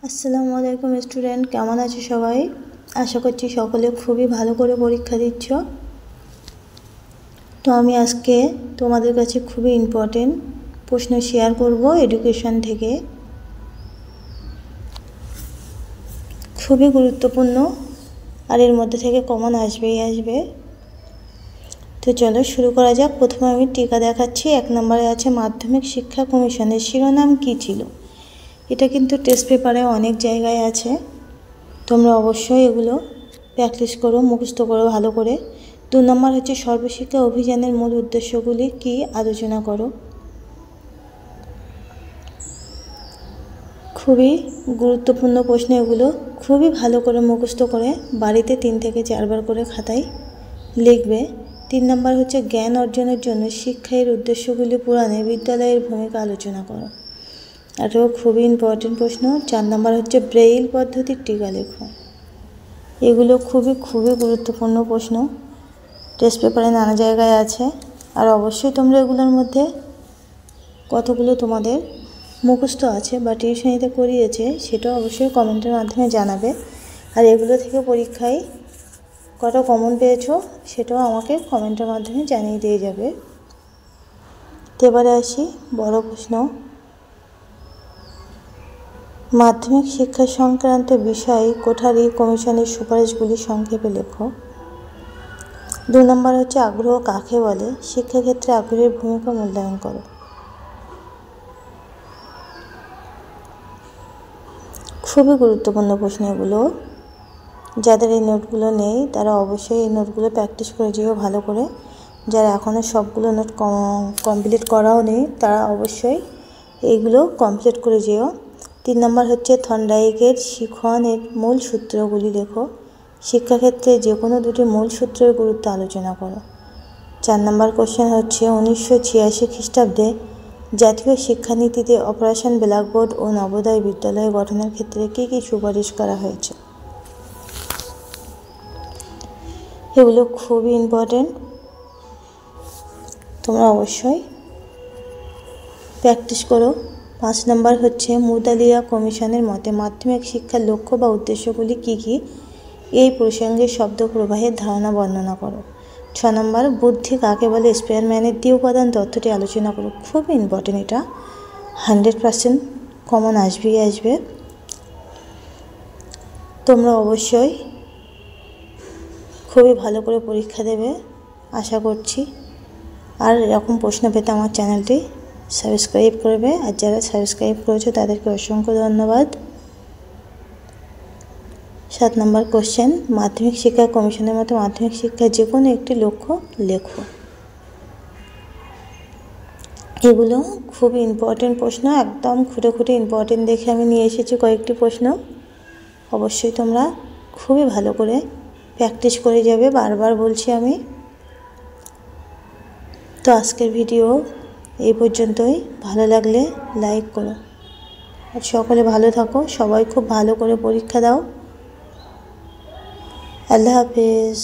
আসসালামু আলাইকুম স্টুডেন্ট, কেমন আছো সবাই? আশা করছি সকলে খুবই ভালো করে পরীক্ষা দিচ্ছ। তো আমি আজকে তোমাদের কাছে খুবই ইম্পর্টেন্ট প্রশ্ন শেয়ার করব এডুকেশন থেকে। খুবই গুরুত্বপূর্ণ, আর এর মধ্যে থেকে কমন আসবেই আসবে। তো চলো শুরু করা যাক। প্রথমে আমি টিকা দেখাচ্ছি। 1 নম্বরে আছে মাধ্যমিক শিক্ষা কমিশনের শিরোনাম কী ছিল। এটা কিন্তু টেস্ট পেপারে অনেক জায়গায় আছে, তোমরা অবশ্যই এগুলো প্র্যাকটিস করো, মুখস্থ করো ভালো করে। 2 নম্বর হচ্ছে সর্বশিক্ষা অভিযানের মূল উদ্দেশ্যগুলি কি, আলোচনা করো। খুবই গুরুত্বপূর্ণ প্রশ্ন এগুলো, খুবই ভালো করে মুখস্থ করে বাড়িতে 3 থেকে 4 বার করে খাতায় লিখবে। 3 নম্বর হচ্ছে জ্ঞান অর্জনের জন্য শিক্ষার উদ্দেশ্যগুলি পূরণে বিদ্যালয়ের ভূমিকা আলোচনা করো। এটাও খুবই ইম্পর্টেন্ট প্রশ্ন। 4 নম্বর হচ্ছে ব্রেইল পদ্ধতির টিকা লেখো। এগুলো খুবই গুরুত্বপূর্ণ প্রশ্ন, টেস্ট পেপারে নানা জায়গায় আছে। আর অবশ্যই তোমরা এগুলোর মধ্যে কতগুলো তোমাদের মুখস্থ আছে বা টিউশনিতে করিয়েছে সেটাও অবশ্যই কমেন্টের মাধ্যমে জানাবে। আর এগুলো থেকে পরীক্ষায় কত কমন পেয়েছো সেটাও আমাকে কমেন্টের মাধ্যমে জানিয়ে দিয়ে যাবে। তো এবারে আসি বড় প্রশ্ন। মাধ্যমিক শিক্ষা সংক্রান্ত বিষয় কোঠারি কমিশনের সুপারিশগুলি সংক্ষেপে লেখো। 2 নম্বর হচ্ছে আগ্রহ কাকে বলে, শিক্ষাক্ষেত্রে আগ্রহের ভূমিকা মূল্যায়ন করো। খুবই গুরুত্বপূর্ণ প্রশ্ন এগুলো। যাদের এই নোটগুলো নেই তারা অবশ্যই এই নোটগুলো প্র্যাকটিস করে যেও ভালো করে। যারা এখনও সবগুলো নোট কমপ্লিট করাও নেই তারা অবশ্যই এইগুলো কমপ্লিট করে যেও। 3 নম্বর হচ্ছে থর্নডাইকের শিখনের মূল সূত্রগুলি লেখো। শিক্ষাক্ষেত্রে যে কোনো 2টি মূল সূত্রের গুরুত্ব আলোচনা করো। 4 নম্বর কোশ্চেন হচ্ছে 1986 খ্রিস্টাব্দে জাতীয় শিক্ষানীতিতে অপারেশন ব্ল্যাকবোর্ড ও নবোদয় বিদ্যালয় গঠনের ক্ষেত্রে কী কী সুপারিশ করা হয়েছে। এগুলো খুবই ইম্পর্টেন্ট, তোমরা অবশ্যই প্র্যাকটিস করো। 5 নম্বর হচ্ছে মুদালিয়া কমিশনের মতে মাধ্যমিক শিক্ষার লক্ষ্য বা উদ্দেশ্যগুলি কী কী, এই প্রসঙ্গে শব্দ প্রবাহের ধারণা বর্ণনা করো। 6 নম্বর বুদ্ধি কাকে বলে, স্পেয়ারম্যানের দ্বি উপাদান তত্ত্বটি আলোচনা করো। খুবই ইম্পর্টেন্ট, এটা 100% কমন আসবেই আসবে। তোমরা অবশ্যই খুবই ভালো করে পরীক্ষা দেবে আশা করছি। আর এরকম প্রশ্ন পেতে আমার চ্যানেলটি সাবস্ক্রাইব করবে, আর যারা সাবস্ক্রাইব করেছো তাদেরকে অসংখ্য ধন্যবাদ। 7 নম্বর কোশ্চেন মাধ্যমিক শিক্ষা কমিশনের মতো মাধ্যমিক শিক্ষার যে কোনো একটি লক্ষ্য লেখো। এগুলো খুবই ইম্পর্টেন্ট প্রশ্ন, একদম খুঁটে ইম্পর্টেন্ট দেখে আমি নিয়ে এসেছি কয়েকটি প্রশ্ন। অবশ্যই তোমরা খুবই ভালো করে প্র্যাকটিস করে যাবে, বারবার বলছি আমি। তো আজকের ভিডিও এই পর্যন্তই, ভালো লাগলে লাইক করো। আর সকলে ভালো থাকো, সবাই খুব ভালো করে পরীক্ষা দাও। আল্লাহ হাফেজ।